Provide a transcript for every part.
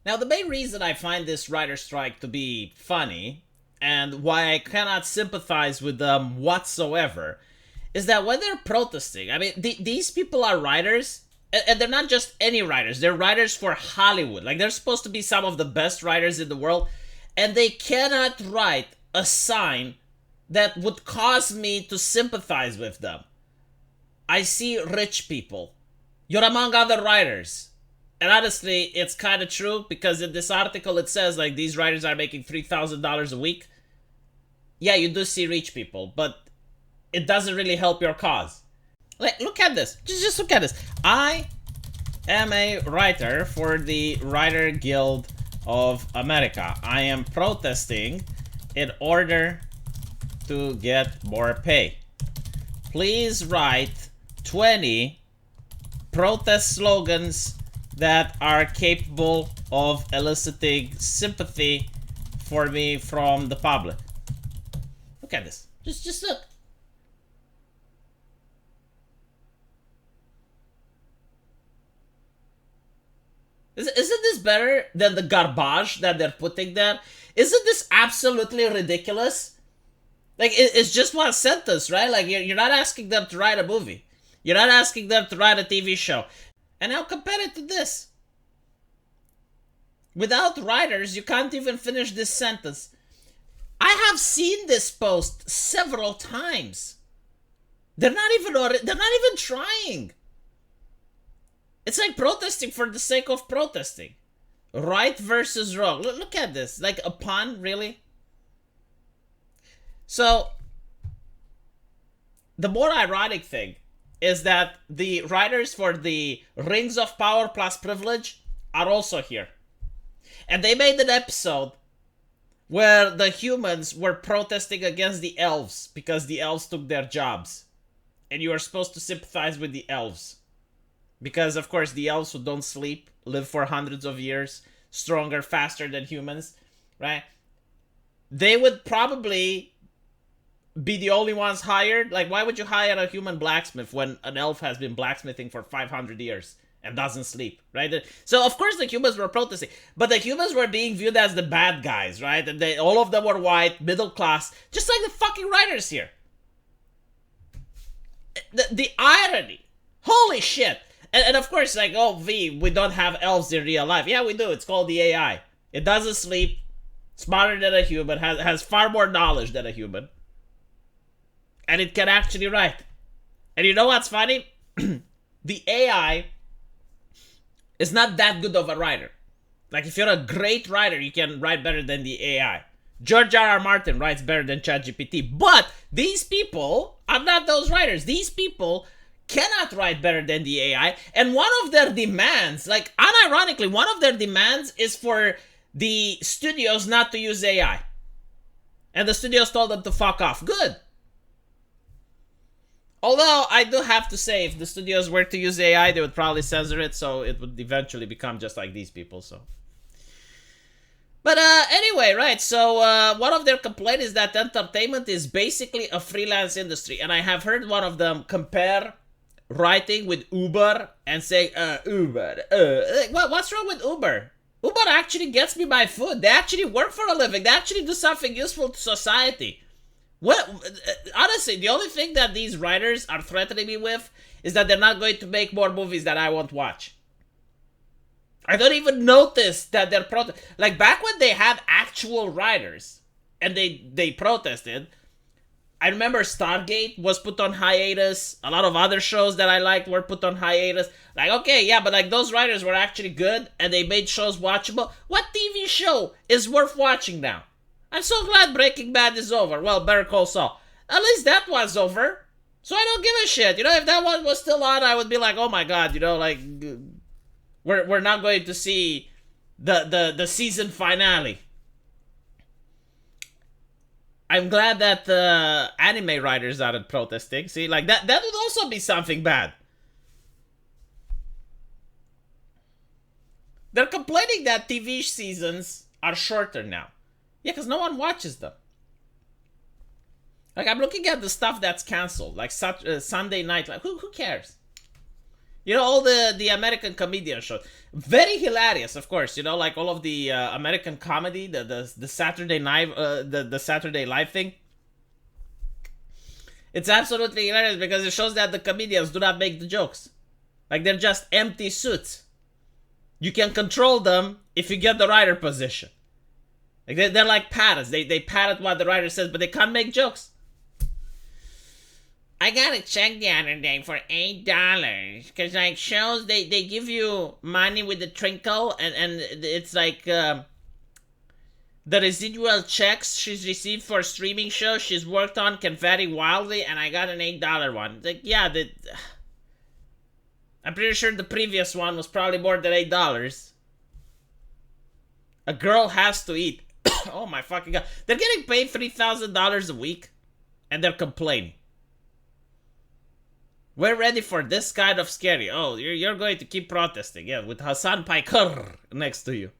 Now, the main reason I find this writer strike to be funny, and why I cannot sympathize with them whatsoever, is that when they're protesting, I mean, these people are writers, and they're not just any writers, they're writers for Hollywood. Like, they're supposed to be some of the best writers in the world, and they cannot write a sign that would cause me to sympathize with them. I see rich people. You're among other writers. And honestly, it's kind of true, because in this article it says, like, these writers are making $3,000 a week. Yeah, you do see rich people, but it doesn't really help your cause. Like, look at this. Just look at this. I am a writer for the Writer Guild of America. I am protesting in order to get more pay. Please write 20 protest slogans that are capable of eliciting sympathy for me from the public. Look at this. Just look. Isn't this better than the garbage that they're putting there? Isn't this absolutely ridiculous? Like, it's just one sentence, right? Like, you're not asking them to write a movie. You're not asking them to write a TV show. And now compare it to this. Without writers, you can't even finish this sentence. I have seen this post several times. They're not even trying. It's like protesting for the sake of protesting. Right versus wrong. Look at this. Like a pun, really? So, the more ironic thing is that the writers for the Rings of Power plus Privilege are also here. And they made an episode where the humans were protesting against the elves because the elves took their jobs. And you are supposed to sympathize with the elves. Because, of course, the elves who don't sleep live for hundreds of years, stronger, faster than humans, right? They would probably be the only ones hired. Like, why would you hire a human blacksmith when an elf has been blacksmithing for 500 years and doesn't sleep, right? So, of course, the humans were protesting. But the humans were being viewed as the bad guys, right? And all of them were white, middle class, just like the fucking writers here. The irony. Holy shit. And of course, like, oh, we don't have elves in real life. Yeah, we do. It's called the AI. It doesn't sleep. Smarter than a human. Has far more knowledge than a human. And it can actually write. And you know what's funny? The AI is not that good of a writer. Like, if you're a great writer, you can write better than the AI. George R.R. Martin writes better than ChatGPT. But these people are not those writers. These people cannot write better than the AI. And one of their demands, like, unironically, one of their demands is for the studios not to use AI. And the studios told them to fuck off. Good. Although, I do have to say, if the studios were to use AI, they would probably censor it, so it would eventually become just like these people, so. But anyway, right, so one of their complaints is that entertainment is basically a freelance industry. And I have heard one of them compare writing with Uber and say, Uber, what's wrong with Uber? Uber actually gets me my food. They actually work for a living. They actually do something useful to society. What? Honestly, the only thing that these writers are threatening me with is that they're not going to make more movies that I won't watch. I don't even notice that they're like, back when they had actual writers and they protested, I remember Stargate was put on hiatus. A lot of other shows that I liked were put on hiatus. Like, okay, yeah, but like, those writers were actually good and they made shows watchable. What TV show is worth watching now? I'm so glad Breaking Bad is over. Well, Better Call Saul. At least that was over. So I don't give a shit. You know, if that one was still on, I would be like, oh my god, you know, like, we're not going to see the season finale. I'm glad that the anime writers aren't protesting. See, like, that would also be something bad. They're complaining that TV seasons are shorter now. Yeah, because no one watches them. Like, I'm looking at the stuff that's canceled. Like, Sunday night. Like, who cares? You know, all the American comedian shows. Very hilarious, of course. You know, like all of the American comedy, the Saturday night, the Saturday Live thing. It's absolutely hilarious because it shows that the comedians do not make the jokes. Like, they're just empty suits. You can control them if you get the writer position. Like, they're like parrots. They parrot what the writer says, but they can't make jokes. I got a check the other day for $8. Because, like, shows, they give you money with the trinkle, and it's like, the residual checks she's received for streaming shows she's worked on can vary wildly, and I got an $8 one. It's like, yeah, I'm pretty sure the previous one was probably more than $8. A girl has to eat. Oh my fucking god. They're getting paid $3,000 a week, and they're complaining. We're ready for this kind of scary. Oh, you're going to keep protesting, yeah, with Hassan Piker next to you.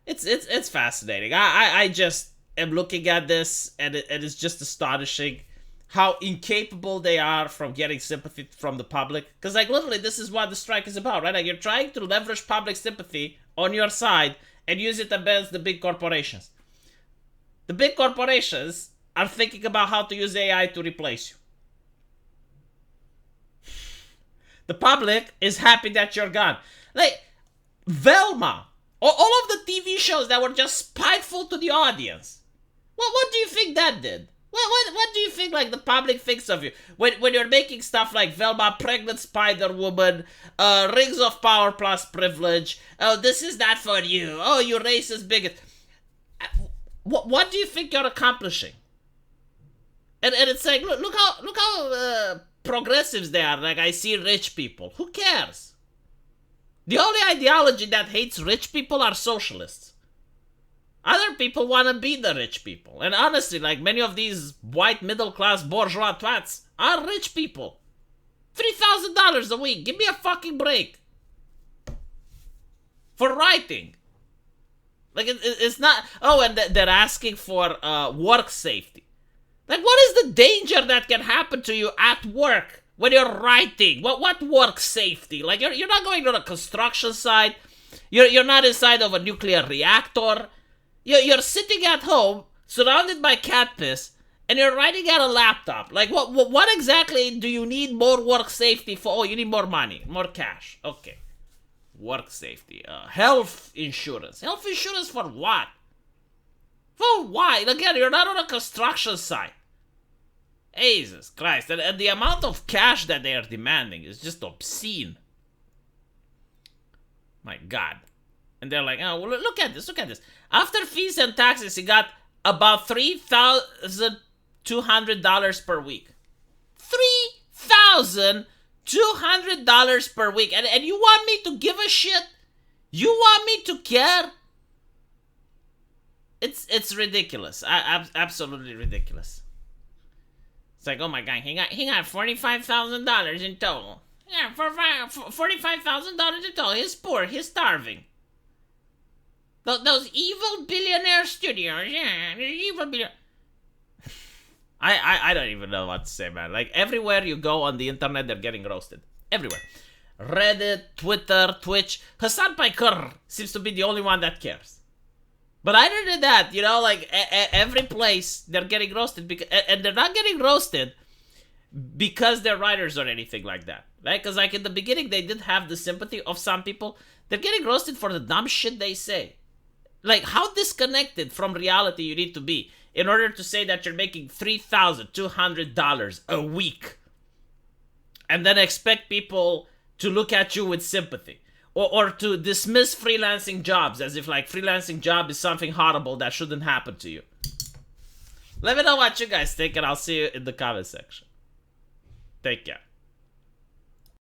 It's fascinating. I just am looking at this, and it's just astonishing how incapable they are from getting sympathy from the public. Because, like, literally, this is what the strike is about, right? Like, you're trying to leverage public sympathy on your side and use it against the big corporations. The big corporations are thinking about how to use AI to replace you. The public is happy that you're gone. Like, Velma, all of the TV shows that were just spiteful to the audience. What do you think that did? What do you think, like, the public thinks of you? When you're making stuff like Velma, Pregnant Spider-Woman, Rings of Power plus Privilege, oh, this is not for you, oh, you racist bigot. What do you think you're accomplishing? And it's like, look how progressives they are. Like, I see rich people. Who cares? The only ideology that hates rich people are socialists. Other people want to be the rich people. And honestly, like, many of these white middle-class bourgeois twats are rich people. $3,000 a week. Give me a fucking break. For writing. Like, it's not... Oh, and they're asking for work safety. Like, what is the danger that can happen to you at work when you're writing? What work safety? Like, you're not going to a construction site. You're not inside of a nuclear reactor. You're sitting at home, surrounded by cat piss, and you're writing at a laptop. Like, what exactly do you need more work safety for? Oh, you need more money, more cash. Okay. Work safety. Health insurance. Health insurance for what? For why? Again, you're not on a construction site. Jesus Christ. And the amount of cash that they are demanding is just obscene. My God. And they're like, oh, well, look at this. After fees and taxes, he got about $3,200 per week. $3,200 per week. And you want me to give a shit? You want me to care? It's ridiculous. Absolutely ridiculous. It's like, oh my God, he got $45,000 in total. Yeah, for $45,000 in total. He's poor. He's starving. Those evil billionaire studios. Yeah, evil billionaire. I don't even know what to say, man. Like, everywhere you go on the internet, they're getting roasted. Everywhere. Reddit, Twitter, Twitch. Hassan Piker seems to be the only one that cares. But other than that, you know, like, every place, they're getting roasted. And they're not getting roasted because they're writers or anything like that. Right? Because, like, in the beginning, they did have the sympathy of some people. They're getting roasted for the dumb shit they say. Like, how disconnected from reality you need to be in order to say that you're making $3,200 a week and then expect people to look at you with sympathy. Or to dismiss freelancing jobs as if, like, freelancing job is something horrible that shouldn't happen to you. Let me know what you guys think, and I'll see you in the comment section. Take care.